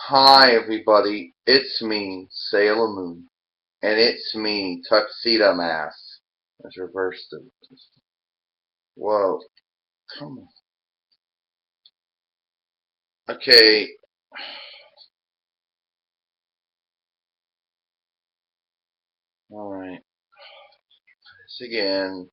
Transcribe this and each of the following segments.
Hi everybody, it's me, Sailor Moon, and it's me, Tuxedo Mask. Let's reverse this. Whoa, come on. Okay, alright, this again.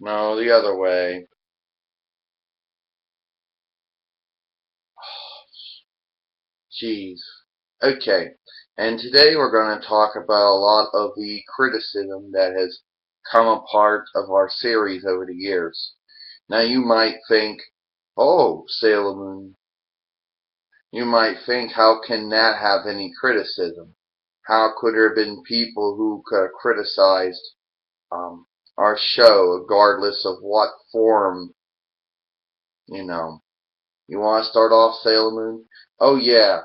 No, the other way. Jeez. Okay, and today we're going to talk about a lot of the criticism that has come a part of our series over the years. Now you might think, oh, Sailor Moon, you might think, how can that have any criticism? How could there have been people who could have criticized our show, regardless of what form, you know? You want to start off, Sailor Moon? Oh, yeah.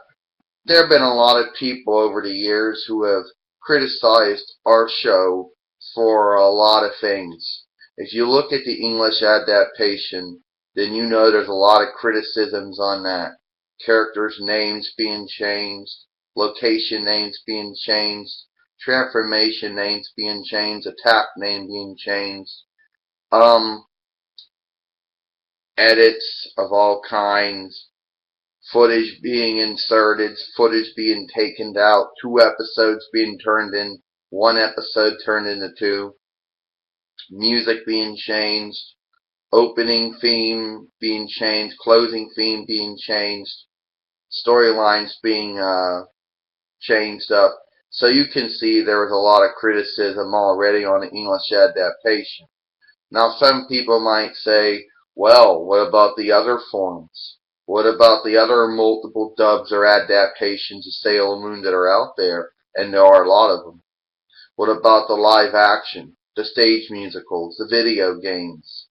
There have been a lot of people over the years who have criticized our show for a lot of things. If you look at the English adaptation, then you know there's a lot of criticisms on that. Characters' names being changed, location names being changed, transformation names being changed, attack name being changed, um, edits of all kinds, footage being inserted, footage being taken out, 2 episodes being turned in, 1 episode turned into 2, music being changed, opening theme being changed, closing theme being changed, storylines being changed up. So you can see there was a lot of criticism already on the English adaptation. Now some people might say, well, what about the other forms? What about the other multiple dubs or adaptations of Sailor Moon that are out there? And there are a lot of them. What about the live action, the stage musicals, the video games?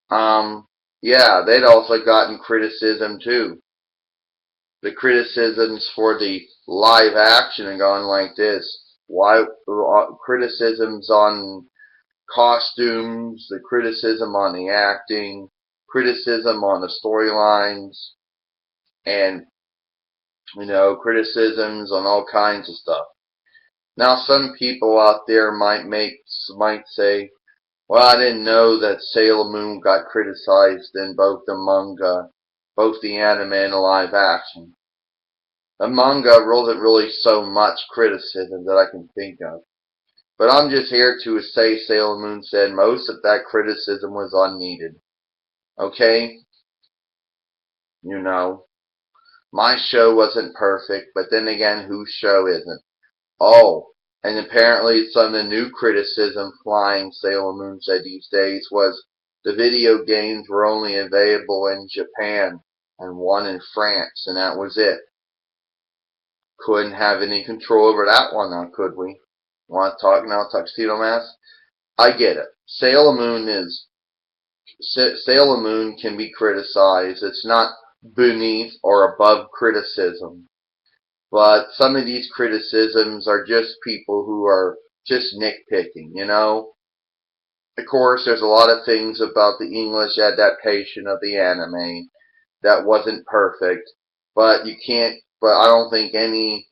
Yeah, they'd also gotten criticism too. The criticisms for the live action are going like this. Why criticisms on costumes, the criticism on the acting, criticism on the storylines, and criticisms on all kinds of stuff. Now, some people out there might say, "Well, I didn't know that Sailor Moon got criticized in both the manga, both the anime and the live action." The manga wasn't really so much criticism that I can think of. But I'm just here to say Sailor Moon said most of that criticism was unneeded. Okay? You know. My show wasn't perfect, but then again, whose show isn't? Oh, and apparently some of the new criticism flying, Sailor Moon said these days, was the video games were only available in Japan and one in France, and that was it. Couldn't have any control over that one now, could we? Want to talk now, Tuxedo Mask? I get it. Sailor Moon can be criticized. It's not beneath or above criticism. But some of these criticisms are just people who are just nitpicking, you know? Of course, there's a lot of things about the English adaptation of the anime that wasn't perfect, but I don't think any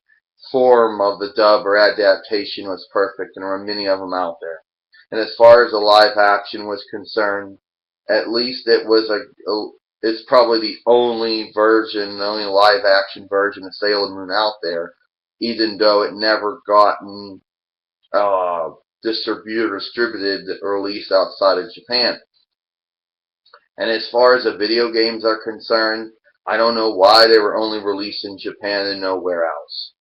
form of the dub or adaptation was perfect, and there were many of them out there. And as far as the live action was concerned, at least it's probably the only version, the only live action version of Sailor Moon out there, even though it never gotten uh, distributed or released outside of Japan. And as far as the video games are concerned, I don't know why they were only released in Japan and nowhere else.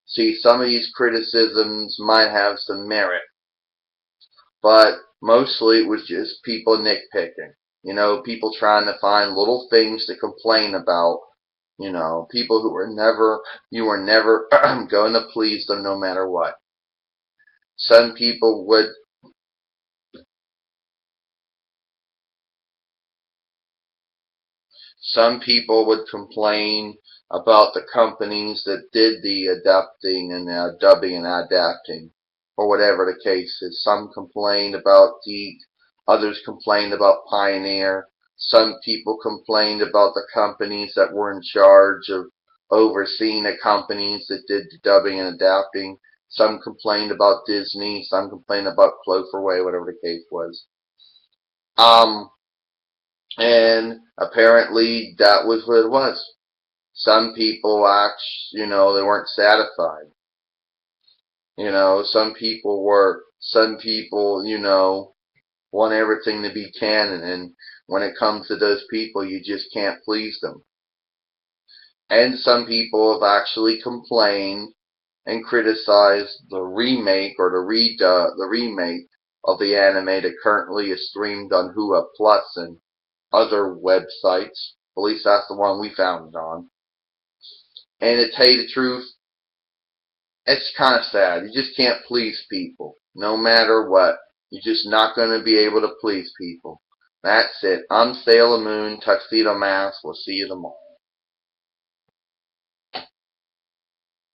See, some of these criticisms might have some merit, but mostly it was just people nitpicking. People trying to find little things to complain about. People you were never going to please them no matter what. Some people would Some people would complain about the companies that did the adapting and dubbing and adapting. or whatever the case is. Some complained about Deke, others complained about Pioneer. Some people complained about the companies that were in charge of overseeing the companies that did the dubbing and adapting. Some complained about Disney. Some complained about Cloverway, whatever the case was. Um, and apparently that was what it was. Some people they weren't satisfied. Some people, want everything to be canon, and when it comes to those people, you just can't please them. And some people have actually complained and criticized the remake or the remake of the anime that currently is streamed on Hua Plus and other websites. At least that's the one we found it on. And to tell you the truth, it's kind of sad. You just can't please people, no matter what. You're just not going to be able to please people. That's it. I'm Sailor Moon, Tuxedo Mask. We'll see you tomorrow.